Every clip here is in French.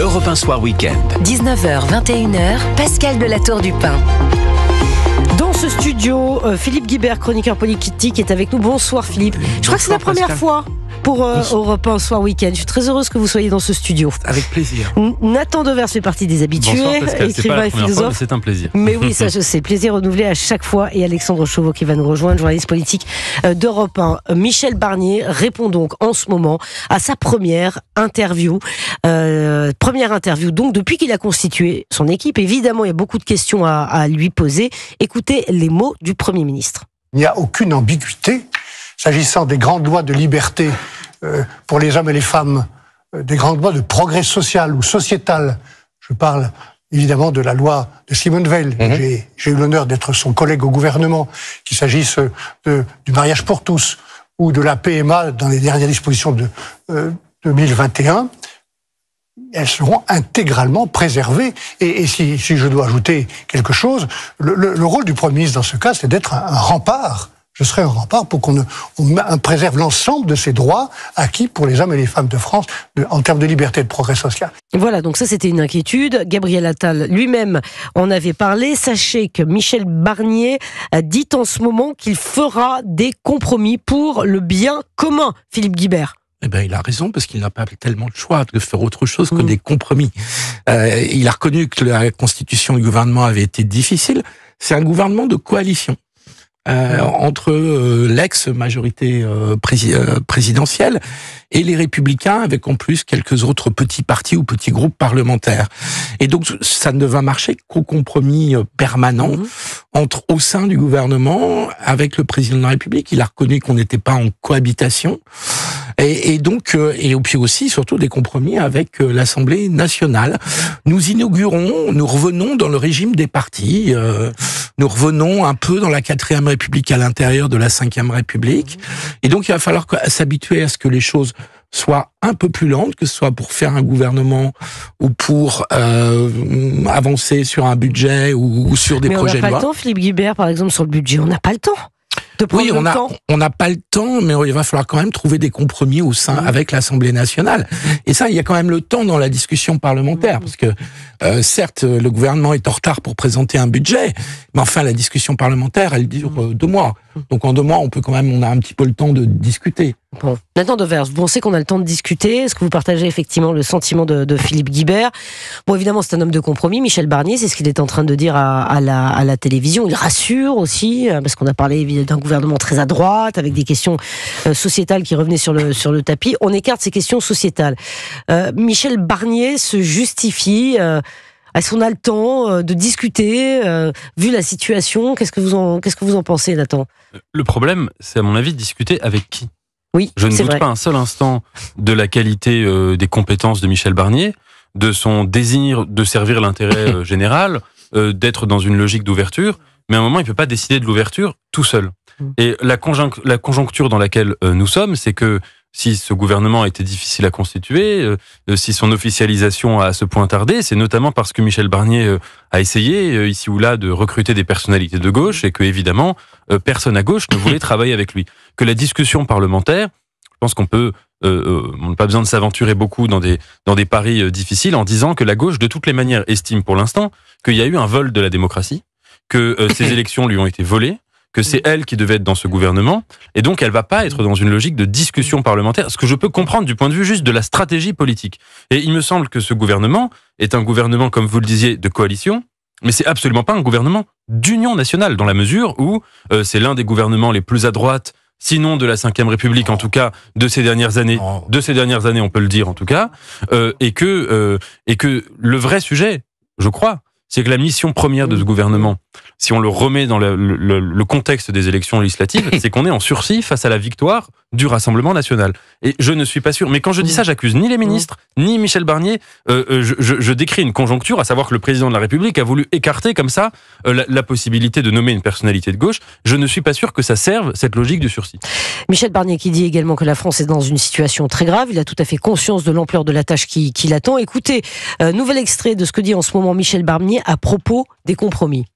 Europe 1 Soir Week-end. 19h, 21h, Pascal Delatour du Pin. Dans ce studio, Philippe Guibert, chroniqueur politique, est avec nous. Bonsoir Philippe. Je crois que c'est la première fois pour Europe 1 Soir Week-end. Je suis très heureuse que vous soyez dans ce studio. Avec plaisir. Nathan Devers fait partie des habitués, Bonsoir Pascal, écrivain et philosophe. C'est un plaisir. Mais oui, ça je sais, plaisir renouvelé à chaque fois. Et Alexandre Chauveau qui va nous rejoindre, journaliste politique d'Europe 1. Michel Barnier répond donc en ce moment à sa première interview. Première interview donc depuis qu'il a constitué son équipe. Évidemment, il y a beaucoup de questions à lui poser. Écoutez les mots du Premier ministre. Il n'y a aucune ambiguïté s'agissant des grandes lois de liberté pour les hommes et les femmes, des grandes lois de progrès social ou sociétal. Je parle évidemment de la loi de Simone Veil. J'ai eu l'honneur d'être son collègue au gouvernement, qu'il s'agisse du mariage pour tous ou de la PMA dans les dernières dispositions de 2021. Elles seront intégralement préservées. Et si je dois ajouter quelque chose, le rôle du Premier ministre dans ce cas, c'est d'être un rempart. Je serai un rempart pour qu'on préserve l'ensemble de ces droits acquis pour les hommes et les femmes de France en termes de liberté et de progrès social. Voilà, donc ça c'était une inquiétude. Gabriel Attal lui-même en avait parlé. Sachez que Michel Barnier a dit en ce moment qu'il fera des compromis pour le bien commun. Philippe Guibert. Eh ben, il a raison, parce qu'il n'a pas tellement de choix de faire autre chose que des compromis. Il a reconnu que la constitution du gouvernement avait été difficile. C'est un gouvernement de coalition. Entre l'ex-majorité présidentielle et les Républicains, avec en plus quelques autres petits partis ou petits groupes parlementaires. Et donc, ça ne va marcher qu'au compromis permanent au sein du gouvernement avec le président de la République. Il a reconnu qu'on n'était pas en cohabitation. Et donc, et puis aussi, surtout, des compromis avec l'Assemblée nationale. Nous revenons dans le régime des partis. Nous revenons un peu dans la 4e République à l'intérieur de la 5e République. Et donc, il va falloir s'habituer à ce que les choses soient un peu plus lentes, que ce soit pour faire un gouvernement ou pour avancer sur un budget ou sur des projets de loi. Mais on n'a pas le temps, Philippe Guibert, par exemple, sur le budget. On n'a pas le temps. Oui, on n'a pas le temps, mais il va falloir quand même trouver des compromis au sein avec l'Assemblée nationale. Et ça, il y a quand même le temps dans la discussion parlementaire, parce que certes, le gouvernement est en retard pour présenter un budget, mais enfin, la discussion parlementaire, elle dure 2 mois. Donc en 2 mois, on a un petit peu le temps de discuter. Bon, Nathan Devers, on sait qu'on a le temps de discuter. Est-ce que vous partagez effectivement le sentiment de Philippe Guibert? Bon, évidemment, c'est un homme de compromis. Michel Barnier, c'est ce qu'il est en train de dire à la télévision. Il rassure aussi, parce qu'on a parlé d'un gouvernement très à droite, avec des questions sociétales qui revenaient sur le tapis. On écarte ces questions sociétales. Michel Barnier se justifie. Est-ce qu'on a le temps de discuter, vu la situation? Qu'est-ce que vous en pensez, Nathan? Le problème, c'est à mon avis de discuter avec qui. Oui, je ne doute vrai. pas un seul instant de la qualité des compétences de Michel Barnier, de son désir de servir l'intérêt général, d'être dans une logique d'ouverture, mais à un moment, il ne peut pas décider de l'ouverture tout seul. Et la conjoncture dans laquelle nous sommes, c'est que si ce gouvernement a été difficile à constituer, si son officialisation a à ce point tardé, c'est notamment parce que Michel Barnier a essayé, ici ou là, de recruter des personnalités de gauche et que, évidemment, personne à gauche ne voulait travailler avec lui. Que la discussion parlementaire, je pense qu'on n'a pas besoin de s'aventurer beaucoup dans des paris difficiles en disant que la gauche, de toutes les manières, estime pour l'instant qu'il y a eu un vol de la démocratie, que ces élections lui ont été volées, que c'est elle qui devait être dans ce gouvernement, et donc elle va pas être dans une logique de discussion parlementaire, ce que je peux comprendre du point de vue juste de la stratégie politique. Et il me semble que ce gouvernement est un gouvernement, comme vous le disiez, de coalition, mais c'est absolument pas un gouvernement d'union nationale, dans la mesure où c'est l'un des gouvernements les plus à droite, sinon de la 5e République, en tout cas, de ces dernières années. De ces dernières années, on peut le dire, en tout cas, et que le vrai sujet, je crois, c'est que la mission première de ce gouvernement, si on le remet dans le contexte des élections législatives, c'est qu'on est en sursis face à la victoire du Rassemblement national. Et je ne suis pas sûr. Mais quand je dis ça, j'accuse ni les ministres, ni Michel Barnier. Je décris une conjoncture, à savoir que le président de la République a voulu écarter comme ça la possibilité de nommer une personnalité de gauche. Je ne suis pas sûr que ça serve cette logique du sursis. Michel Barnier qui dit également que la France est dans une situation très grave. Il a tout à fait conscience de l'ampleur de la tâche qui l'attend. Écoutez, nouvel extrait de ce que dit en ce moment Michel Barnier à propos des compromis.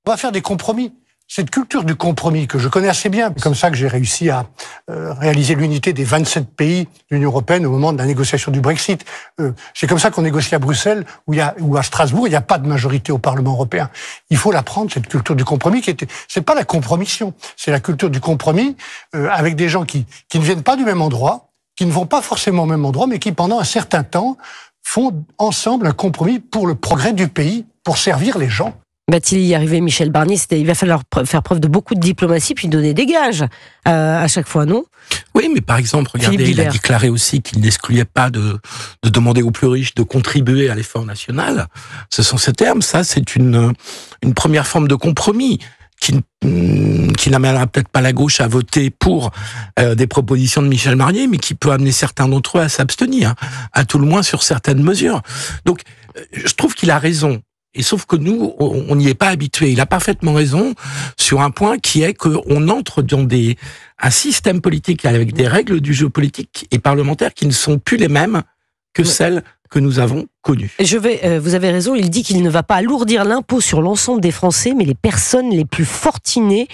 On va faire des compromis. cette culture du compromis que je connais assez bien. C'est comme ça que j'ai réussi à réaliser l'unité des 27 pays de l'Union européenne au moment de la négociation du Brexit. C'est comme ça qu'on négocie à Bruxelles ou à Strasbourg, il n'y a pas de majorité au Parlement européen. Il faut l'apprendre, cette culture du compromis c'est pas la compromission, c'est la culture du compromis avec des gens qui ne viennent pas du même endroit, qui ne vont pas forcément au même endroit, mais qui pendant un certain temps font ensemble un compromis pour le progrès du pays, pour servir les gens. Va-t-il y arriver, Michel Barnier? Il va falloir faire preuve de beaucoup de diplomatie, puis donner des gages à chaque fois, non? Oui, mais par exemple, regardez, il a déclaré aussi qu'il n'excluait pas de demander aux plus riches de contribuer à l'effort national. Ce sont ces termes. Ça, c'est une première forme de compromis qui n'amènera peut-être pas la gauche à voter pour des propositions de Michel Barnier, mais qui peut amener certains d'entre eux à s'abstenir, à tout le moins sur certaines mesures. Donc, je trouve qu'il a raison. Et sauf que nous, on n'y est pas habitué. Il a parfaitement raison sur un point qui est qu'on entre dans un système politique avec des règles du jeu politique et parlementaire qui ne sont plus les mêmes que celles que nous avons connues. Vous avez raison, il dit qu'il ne va pas alourdir l'impôt sur l'ensemble des Français, mais les personnes les plus fortunées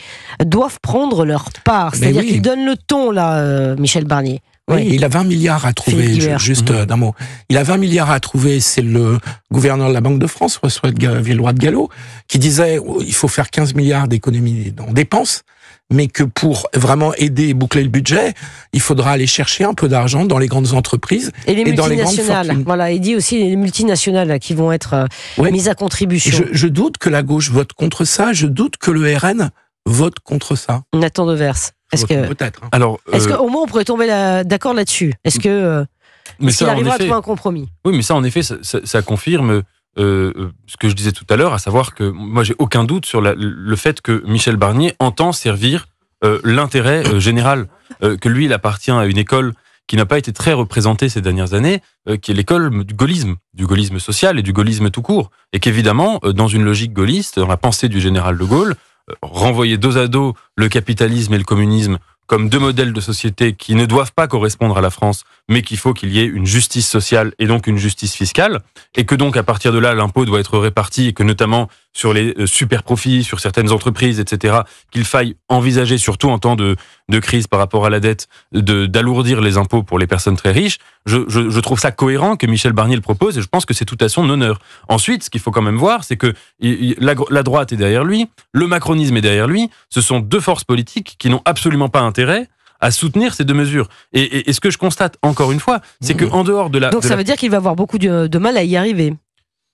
doivent prendre leur part. C'est-à-dire qu'il donne le ton, là, Michel Barnier. Oui, il a 20 milliards à trouver, juste d'un mot. Il a 20 milliards à trouver, c'est le gouverneur de la Banque de France, François Villeroy de Galhau, qui disait il faut faire 15 milliards d'économies en dépenses, mais que pour vraiment aider et boucler le budget, il faudra aller chercher un peu d'argent dans les grandes entreprises et dans les grandes fortunes. Voilà, il dit aussi les multinationales là, qui vont être mises à contribution. Je doute que la gauche vote contre ça, je doute que le RN vote contre ça. Nathan Devers. Peut-être. Alors, est-ce qu'au moins on pourrait tomber d'accord là-dessus? Est-ce qu'il arrivera à trouver un compromis? Oui, mais ça, en effet, ça confirme ce que je disais tout à l'heure, à savoir que moi, j'ai aucun doute sur le fait que Michel Barnier entend servir l'intérêt général, que lui, il appartient à une école qui n'a pas été très représentée ces dernières années, qui est l'école du gaullisme social et du gaullisme tout court, et qu'évidemment, dans une logique gaulliste, dans la pensée du général de Gaulle, renvoyer dos à dos le capitalisme et le communisme comme deux modèles de société qui ne doivent pas correspondre à la France, mais qu'il faut qu'il y ait une justice sociale et donc une justice fiscale, et que donc à partir de là, l'impôt doit être réparti, et que notamment sur les super profits, sur certaines entreprises, etc., qu'il faille envisager, surtout en temps de crise par rapport à la dette, d'alourdir les impôts pour les personnes très riches. Je trouve ça cohérent que Michel Barnier le propose, et je pense que c'est tout à son honneur. Ensuite, ce qu'il faut quand même voir, c'est que la droite est derrière lui, le macronisme est derrière lui, ce sont deux forces politiques qui n'ont absolument pas intérêt à soutenir ces deux mesures. Et ce que je constate, encore une fois, c'est qu'en dehors de la... Donc ça veut dire qu'il va avoir beaucoup de mal à y arriver.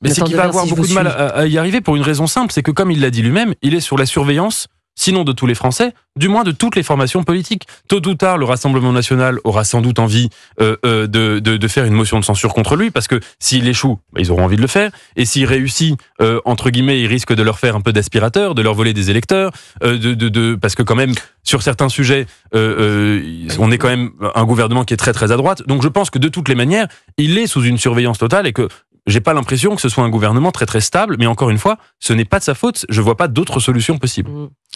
Mais c'est qu'il va avoir beaucoup de mal à y arriver pour une raison simple, c'est que comme il l'a dit lui-même, il est sur la surveillance, sinon de tous les Français, du moins de toutes les formations politiques. Tôt ou tard, le Rassemblement national aura sans doute envie de faire une motion de censure contre lui, parce que s'il échoue, ils auront envie de le faire, et s'il réussit, entre guillemets, il risque de leur faire un peu d'aspirateur, de leur voler des électeurs, parce que quand même, sur certains sujets, on est quand même un gouvernement qui est très très à droite, donc je pense que de toutes les manières, il est sous une surveillance totale, et que j'ai pas l'impression que ce soit un gouvernement très très stable, mais encore une fois, ce n'est pas de sa faute, je vois pas d'autres solutions possibles.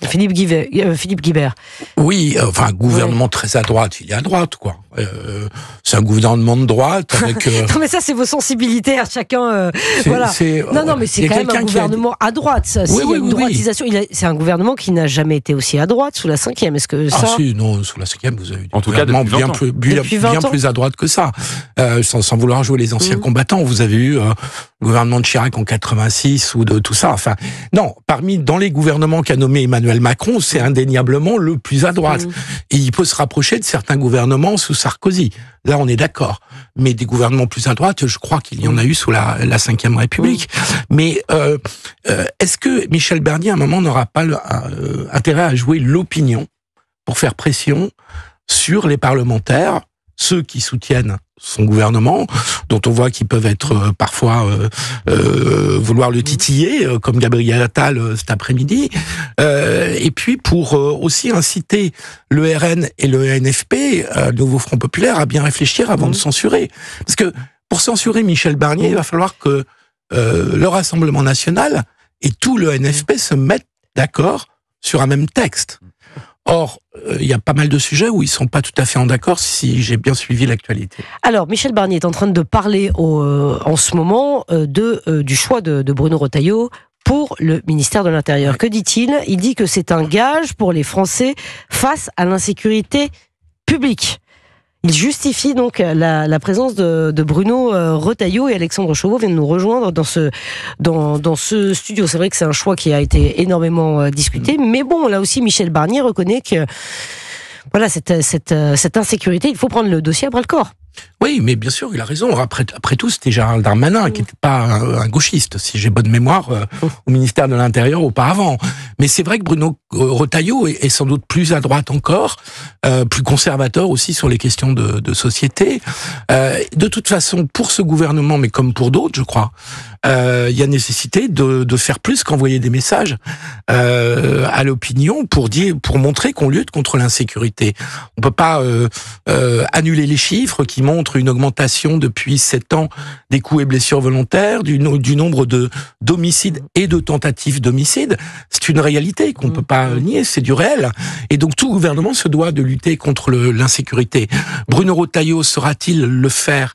Philippe Guibert. Oui, enfin, un gouvernement très à droite, il est à droite, quoi. C'est un gouvernement de droite avec... Non, mais ça, c'est vos sensibilités, chacun... voilà. Non, mais c'est quand même un gouvernement à droite, ça. Oui, il y a une droitisation. C'est un gouvernement qui n'a jamais été aussi à droite sous la 5e. Est-ce que ça... Ah si, non, sous la 5e, vous avez eu en tout cas, bien plus à droite que ça. Sans vouloir jouer les anciens combattants, vous avez eu le gouvernement de Chirac en 86 ou de tout ça. Enfin, non, dans les gouvernements qu'a nommé Emmanuel Macron, c'est indéniablement le plus à droite. Et il peut se rapprocher de certains gouvernements sous Sarkozy. Là, on est d'accord. Mais des gouvernements plus à droite, je crois qu'il y en a eu sous la Ve République. Mais est-ce que Michel Barnier, à un moment, n'aura pas intérêt à jouer l'opinion pour faire pression sur les parlementaires, ceux qui soutiennent son gouvernement, dont on voit qu'ils peuvent être parfois vouloir le titiller, comme Gabriel Attal cet après-midi, et puis pour aussi inciter le RN et le NFP, le Nouveau Front Populaire, à bien réfléchir avant de censurer. Parce que pour censurer Michel Barnier, il va falloir que le Rassemblement national et tout le NFP se mettent d'accord sur un même texte. Or, il y a pas mal de sujets où ils sont pas tout à fait en accord, si j'ai bien suivi l'actualité. Alors, Michel Barnier est en train de parler en ce moment du choix de Bruno Retailleau pour le ministère de l'Intérieur. Que dit-il ? Il dit que c'est un gage pour les Français face à l'insécurité publique. Il justifie donc la présence de Bruno Retailleau, et Alexandre Chauveau vient de nous rejoindre dans ce studio. C'est vrai que c'est un choix qui a été énormément discuté, mais bon, là aussi Michel Barnier reconnaît que voilà, cette insécurité, il faut prendre le dossier à bras-le-corps. Oui, mais bien sûr, il a raison. Après tout, c'était Gérald Darmanin qui n'était pas un gauchiste, si j'ai bonne mémoire, au ministère de l'Intérieur auparavant. Mais c'est vrai que Bruno Retailleau est sans doute plus à droite encore, plus conservateur aussi sur les questions de société. De toute façon, pour ce gouvernement, mais comme pour d'autres, je crois, il y a nécessité de faire plus qu'envoyer des messages à l'opinion pour montrer qu'on lutte contre l'insécurité. On peut pas annuler les chiffres qui montrent une augmentation depuis 7 ans des coups et blessures volontaires, du nombre d'homicides et de tentatives d'homicide. C'est une réalité qu'on peut pas nier, c'est du réel. Et donc tout gouvernement se doit de lutter contre l'insécurité. Bruno Retailleau saura-t-il le faire ?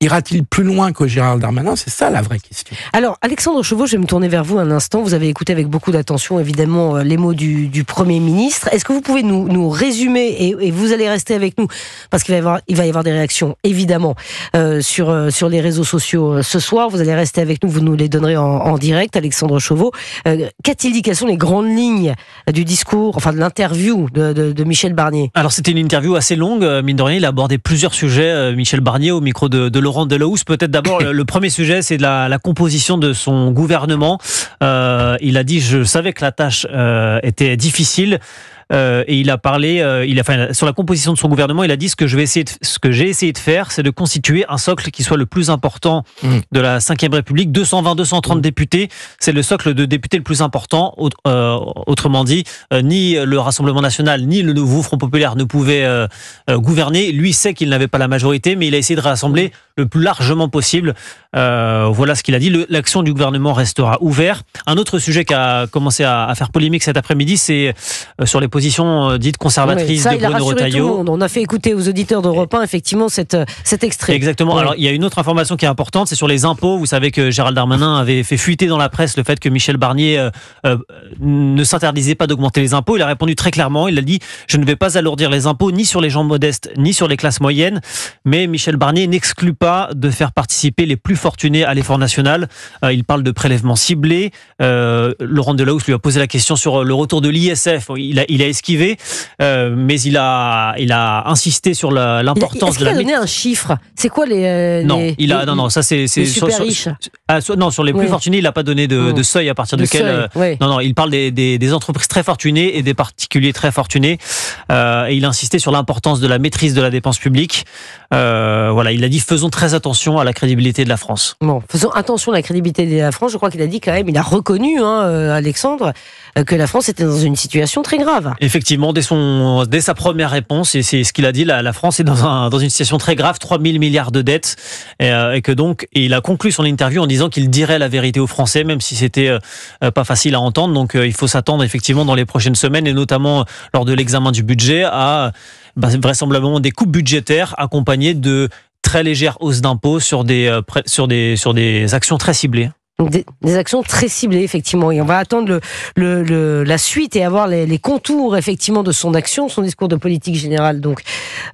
Ira-t-il plus loin que Gérald Darmanin ? C'est ça la vraie question. Alors, Alexandre Chauveau, je vais me tourner vers vous un instant. Vous avez écouté avec beaucoup d'attention, évidemment, les mots du Premier ministre. Est-ce que vous pouvez nous résumer, et vous allez rester avec nous, parce qu'il va y avoir des réactions, évidemment, sur les réseaux sociaux ce soir. Vous allez rester avec nous, vous nous les donnerez en direct, Alexandre Chauveau. Qu'a-t-il dit ? Quelles sont les grandes lignes du discours, enfin de l'interview de Michel Barnier ? Alors, c'était une interview assez longue, mine de rien. Il a abordé plusieurs sujets, Michel Barnier, au micro de Laurent Delahousse. Peut-être d'abord, le premier sujet, c'est de la composition de son gouvernement. Il a dit, je savais que la tâche était difficile. Et il a parlé, sur la composition de son gouvernement, il a dit ce que j'ai essayé de faire, c'est de constituer un socle qui soit le plus important de la Ve République. 220-230 députés, c'est le socle de députés le plus important. Autrement dit, ni le Rassemblement National, ni le Nouveau Front Populaire ne pouvaient gouverner. Lui sait qu'il n'avait pas la majorité, mais il a essayé de rassembler le plus largement possible. Voilà ce qu'il a dit. L'action du gouvernement restera ouverte. Un autre sujet qui a commencé à faire polémique cet après-midi, c'est sur les positions dites conservatrices de Bruno Retailleau. On a fait écouter aux auditeurs d'Europe 1 effectivement cet extrait. Exactement. Ouais. Alors il y a une autre information qui est importante, c'est sur les impôts. Vous savez que Gérald Darmanin avait fait fuiter dans la presse le fait que Michel Barnier ne s'interdisait pas d'augmenter les impôts. Il a répondu très clairement. Il a dit « Je ne vais pas alourdir les impôts ni sur les gens modestes ni sur les classes moyennes ». Mais Michel Barnier n'exclut pas de faire participer les plus fortunés à l'effort national. Il parle de prélèvements ciblés. Laurent Delahousse lui a posé la question sur le retour de l'ISF. Il a esquivé, mais il a insisté sur l'importance de la... Est-ce qu'il a donné un chiffre ? C'est quoi les... Non, ça c'est... Les super riches. Sur les plus fortunés, il n'a pas donné de seuil à partir duquel... Non, il parle des entreprises très fortunées et des particuliers très fortunés. Et il a insisté sur l'importance de la maîtrise de la dépense publique. Voilà, il a dit faisons très attention à la crédibilité de la France. Bon, faisons attention à la crédibilité de la France. Je crois qu'il a dit quand même, il a reconnu, Alexandre, que la France était dans une situation très grave. Effectivement, dès sa première réponse, et c'est ce qu'il a dit, la France est dans une situation très grave, 3 000 milliards de dettes, et que donc, et il a conclu son interview en disant qu'il dirait la vérité aux Français, même si c'était pas facile à entendre. Donc, il faut s'attendre effectivement dans les prochaines semaines, et notamment lors de l'examen du budget, à vraisemblablement des coupes budgétaires accompagnées de très légères hausses d'impôts sur des actions très ciblées. Des actions très ciblées, effectivement. Et on va attendre la suite et avoir les contours, effectivement, de son action, de son discours de politique générale, donc,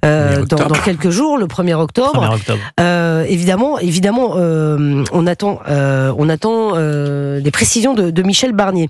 dans quelques jours, le 1er octobre. Évidemment, on attend des précisions de Michel Barnier.